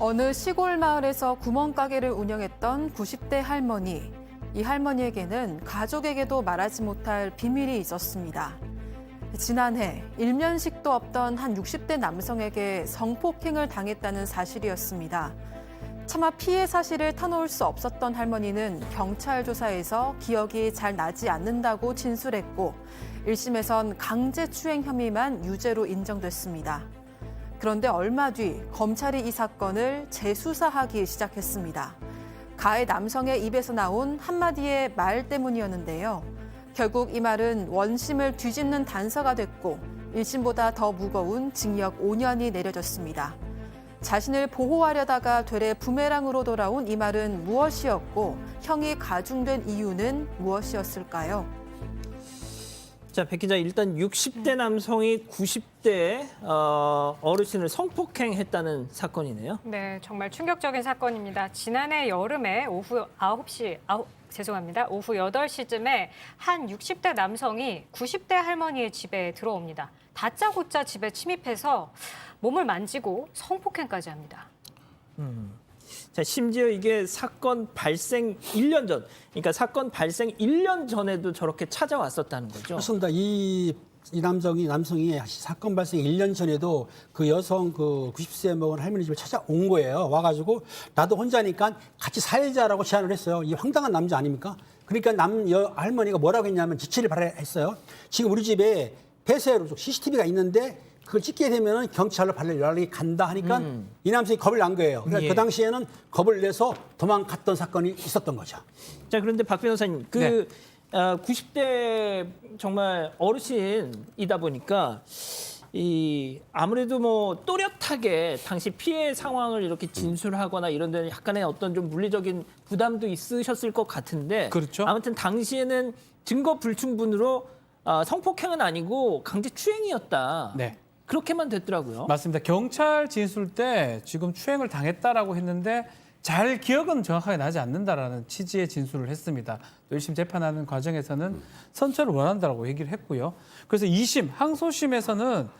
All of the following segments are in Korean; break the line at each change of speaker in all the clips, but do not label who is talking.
어느 시골 마을에서 구멍가게를 운영했던 90대 할머니. 이 할머니에게는 가족에게도 말하지 못할 비밀이 있었습니다. 지난해 일면식도 없던 한 60대 남성에게 성폭행을 당했다는 사실이었습니다. 차마 피해 사실을 터놓을 수 없었던 할머니는 경찰 조사에서 기억이 잘 나지 않는다고 진술했고 1심에선 강제추행 혐의만 유죄로 인정됐습니다. 그런데 얼마 뒤 검찰이 이 사건을 재수사하기 시작했습니다. 가해 남성의 입에서 나온 한마디의 말 때문이었는데요. 결국 이 말은 원심을 뒤집는 단서가 됐고 1심보다 더 무거운 징역 5년이 내려졌습니다. 자신을 보호하려다가 되레 부메랑으로 돌아온 이 말은 무엇이었고 형이 가중된 이유는 무엇이었을까요?
자, 백 기자, 일단 60대 남성이 90대 어르신을 성폭행했다는 사건이네요.
네, 정말 충격적인 사건입니다. 지난해 여름에 오후 8시쯤에 한 60대 남성이 90대 할머니의 집에 들어옵니다. 다짜고짜 집에 침입해서 몸을 만지고 성폭행까지 합니다.
자, 심지어 이게 사건 발생 1년 전, 그러니까 사건 발생 1년 전에도 저렇게 찾아왔었다는 거죠.
그렇습니다. 이 남성이 사건 발생 1년 전에도 그 여성 그 90세 먹은 할머니 집에 찾아온 거예요. 와가지고 나도 혼자니까 같이 살자라고 제안을 했어요. 이 황당한 남자 아닙니까? 그러니까 할머니가 뭐라고 했냐면 지치를 발했어요. 지금 우리 집에 폐쇄로 CCTV가 있는데 그걸 찍게 되면 경찰로 연락이 간다 하니까 이 남성이 겁을 난 거예요. 그러니까
예.
그 당시에는 겁을 내서 도망갔던 사건이 있었던 거죠.
자, 그런데 박 변호사님, 90대 정말 어르신이다 보니까 아무래도 뭐 또렷하게 당시 피해 상황을 이렇게 진술하거나 이런 데는 약간의 어떤 좀 물리적인 부담도 있으셨을 것 같은데,
그렇죠.
아무튼 당시에는 증거 불충분으로 성폭행은 아니고 강제추행이었다.
네.
그렇게만 됐더라고요.
맞습니다. 경찰 진술 때 지금 추행을 당했다라고 했는데 잘 기억은 정확하게 나지 않는다라는 취지의 진술을 했습니다. 또 1심 재판하는 과정에서는 선처를 원한다라고 얘기를 했고요. 그래서 2심 항소심에서는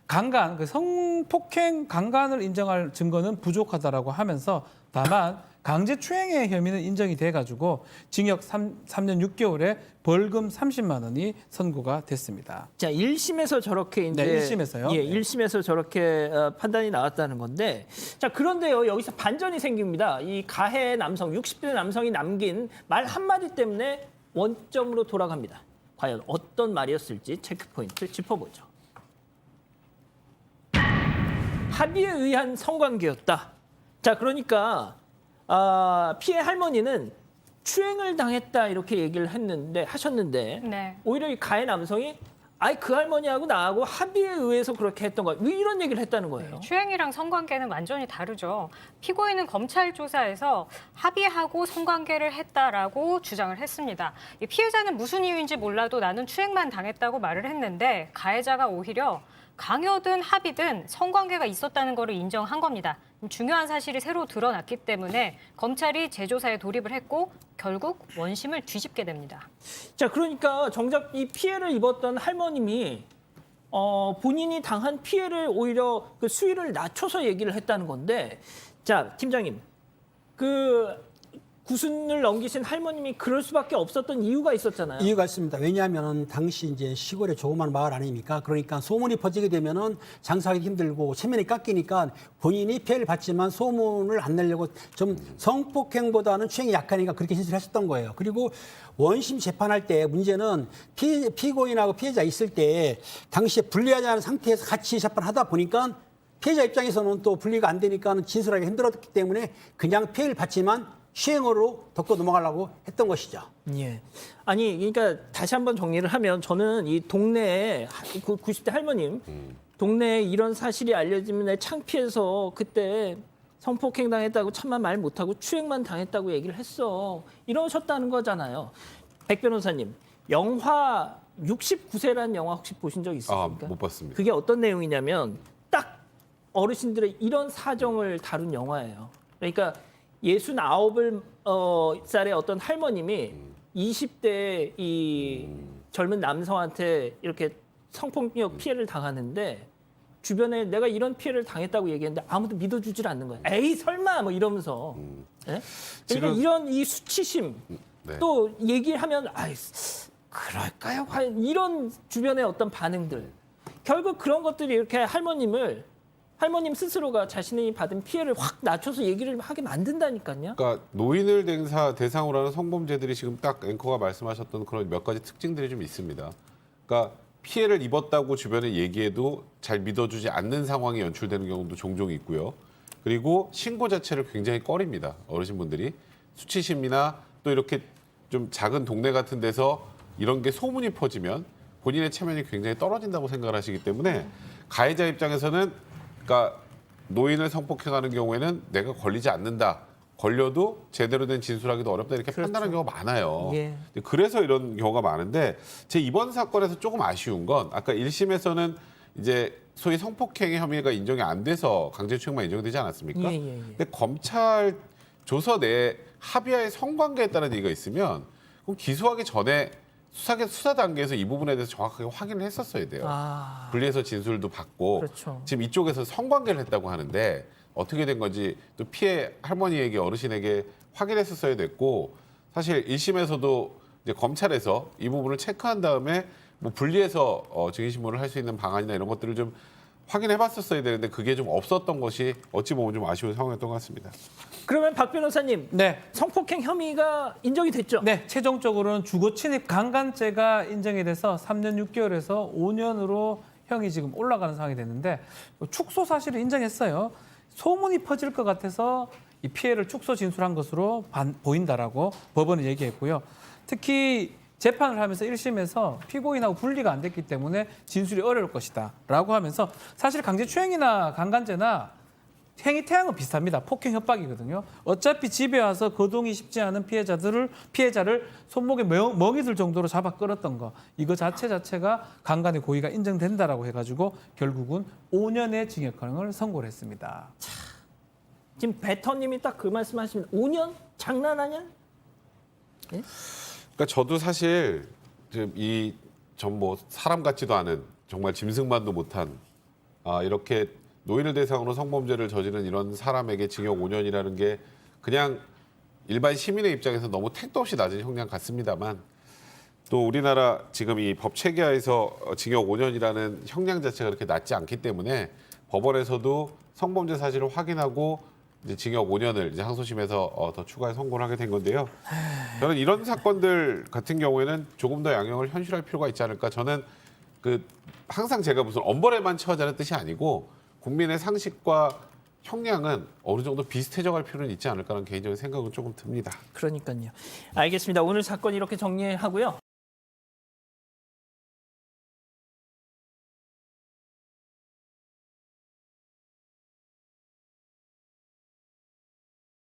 강간, 성폭행 강간을 인정할 증거는 부족하다라고 하면서 다만 강제추행의 혐의는 인정이 돼가지고 징역 3년 6개월에 벌금 30만 원이 선고가 됐습니다.
자, 1심에서 저렇게 이제
네, 1심에서요.
예, 1심에서 저렇게 판단이 나왔다는 건데, 자, 그런데요, 여기서 반전이 생깁니다. 이 가해 남성, 60대 남성이 남긴 말 한마디 때문에 원점으로 돌아갑니다. 과연 어떤 말이었을지 체크 포인트 짚어보죠. 합의에 의한 성관계였다. 자, 그러니까 피해 할머니는 추행을 당했다 이렇게 얘기를 하셨는데
네.
오히려 이 가해 남성이 그 할머니하고 나하고 합의에 의해서 그렇게 했던 거예요. 왜 이런 얘기를 했다는 거예요?
추행이랑 성관계는 완전히 다르죠. 피고인은 검찰 조사에서 합의하고 성관계를 했다라고 주장을 했습니다. 이 피해자는 무슨 이유인지 몰라도 나는 추행만 당했다고 말을 했는데 가해자가 오히려 강요든 합의든 성관계가 있었다는 것을 인정한 겁니다. 중요한 사실이 새로 드러났기 때문에 검찰이 재조사에 돌입을 했고 결국 원심을 뒤집게 됩니다.
자, 그러니까 정작 이 피해를 입었던 할머님이 본인이 당한 피해를 오히려 그 수위를 낮춰서 얘기를 했다는 건데, 자, 팀장님, 그 구순을 넘기신 할머님이 그럴 수밖에 없었던 이유가 있었잖아요.
이유가 있습니다. 왜냐하면 당시 이제 시골의 조그만 마을 아닙니까? 그러니까 소문이 퍼지게 되면은 장사하기 힘들고 체면이 깎이니까 본인이 피해를 받지만 소문을 안 내려고 좀 성폭행보다는 추행이 약하니까 그렇게 진술했었던 거예요. 그리고 원심 재판할 때 문제는 피고인하고 피해자 있을 때 당시에 분리하지 않은 상태에서 같이 재판하다 보니까 피해자 입장에서는 또 분리가 안 되니까 진술하기 힘들었기 때문에 그냥 피해를 받지만 시행으로 덮고 넘어가려고 했던 것이죠.
예. 아니, 그러니까 다시 한번 정리를 하면 저는 이 동네에 그 90대 할머님 동네에 이런 사실이 알려지면 창피해서 그때 성폭행 당했다고 참만 말 못하고 추행만 당했다고 얘기를 했어. 이러셨다는 거잖아요. 백 변호사님, 영화 69세라는 영화 혹시 보신 적 있으십니까?
못 봤습니다.
그게 어떤 내용이냐면 딱 어르신들의 이런 사정을 다룬 영화예요. 그러니까 69살의 어떤 할머님이 20대 이 젊은 남성한테 이렇게 성폭력 피해를 당하는데 주변에 내가 이런 피해를 당했다고 얘기했는데 아무도 믿어주질 않는 거예요. 에이 설마 뭐 이러면서. 예? 그러니까
지금-
이런 이 수치심
네.
또 얘기하면 아이 그럴까요? 과연 이런 주변의 어떤 반응들 결국 그런 것들이 이렇게 할머님 스스로가 자신이 받은 피해를 확 낮춰서 얘기를 하게 만든다니까요.
그러니까 노인을 대상으로 하는 성범죄들이 지금 딱 앵커가 말씀하셨던 그런 몇 가지 특징들이 좀 있습니다. 그러니까 피해를 입었다고 주변에 얘기해도 잘 믿어주지 않는 상황이 연출되는 경우도 종종 있고요. 그리고 신고 자체를 굉장히 꺼립니다. 어르신분들이 수치심이나 또 이렇게 좀 작은 동네 같은 데서 이런 게 소문이 퍼지면 본인의 체면이 굉장히 떨어진다고 생각을 하시기 때문에 가해자 입장에서는 그러니까 노인을 성폭행하는 경우에는 내가 걸리지 않는다. 걸려도 제대로 된 진술하기도 어렵다 이렇게 판단하는 경우가 많아요.
예.
그래서 이런 경우가 많은데 제 이번 사건에서 조금 아쉬운 건 아까 1심에서는 이제 소위 성폭행의 혐의가 인정이 안 돼서 강제추행만 인정되지 않았습니까?
예.
근데 검찰 조서 내에 합의하에 성관계에 따른 얘기가 있으면 그럼 기소하기 전에 수사 단계에서 이 부분에 대해서 정확하게 확인을 했었어야 돼요.
아,
분리해서 진술도 받고
그렇죠.
지금 이쪽에서 성관계를 했다고 하는데 어떻게 된 건지 또 피해 할머니에게 어르신에게 확인했었어야 됐고 사실 1심에서도 이제 검찰에서 이 부분을 체크한 다음에 뭐 분리해서 증인신문을 할 수 있는 방안이나 이런 것들을 좀 확인해봤었어야 되는데 그게 좀 없었던 것이 어찌 보면 좀 아쉬운 상황이었던 것 같습니다.
그러면 박 변호사님
네.
성폭행 혐의가 인정이 됐죠?
네, 최종적으로는 주거 침입 강간죄가 인정이 돼서 3년 6개월에서 5년으로 형이 지금 올라가는 상황이 됐는데 축소 사실을 인정했어요. 소문이 퍼질 것 같아서 이 피해를 축소 진술한 것으로 보인다라고 법원은 얘기했고요. 특히 재판을 하면서 1심에서 피고인하고 분리가 안 됐기 때문에 진술이 어려울 것이다라고 하면서 사실 강제추행이나 강간죄나 행위 태양은 비슷합니다. 폭행 협박이거든요. 어차피 집에 와서 거동이 쉽지 않은 피해자를 손목에 멍이 들 정도로 잡아 끌었던 거 이거 자체가 강간의 고의가 인정된다라고 해가지고 결국은 5년의 징역형을 선고를 했습니다.
지금 배터님이 딱 그 말씀하시면 5년? 장난하냐?
그러니까 저도 사실 전 뭐 사람 같지도 않은 정말 짐승만도 못한 이렇게 노인을 대상으로 성범죄를 저지른 이런 사람에게 징역 5년이라는 게 그냥 일반 시민의 입장에서 너무 택도 없이 낮은 형량 같습니다만 또 우리나라 지금 이 법 체계하에서 징역 5년이라는 형량 자체가 그렇게 낮지 않기 때문에 법원에서도 성범죄 사실을 확인하고 이제 징역 5년을 이제 항소심에서 더 추가해 선고를 하게 된 건데요. 저는 이런 사건들 같은 경우에는 조금 더 양형을 현실할 필요가 있지 않을까. 저는 항상 제가 무슨 엄벌에만 처하자는 뜻이 아니고 국민의 상식과 형량은 어느 정도 비슷해져 갈 필요는 있지 않을까라는 개인적인 생각은 조금 듭니다.
그러니까요. 알겠습니다. 오늘 사건 이렇게 정리하고요.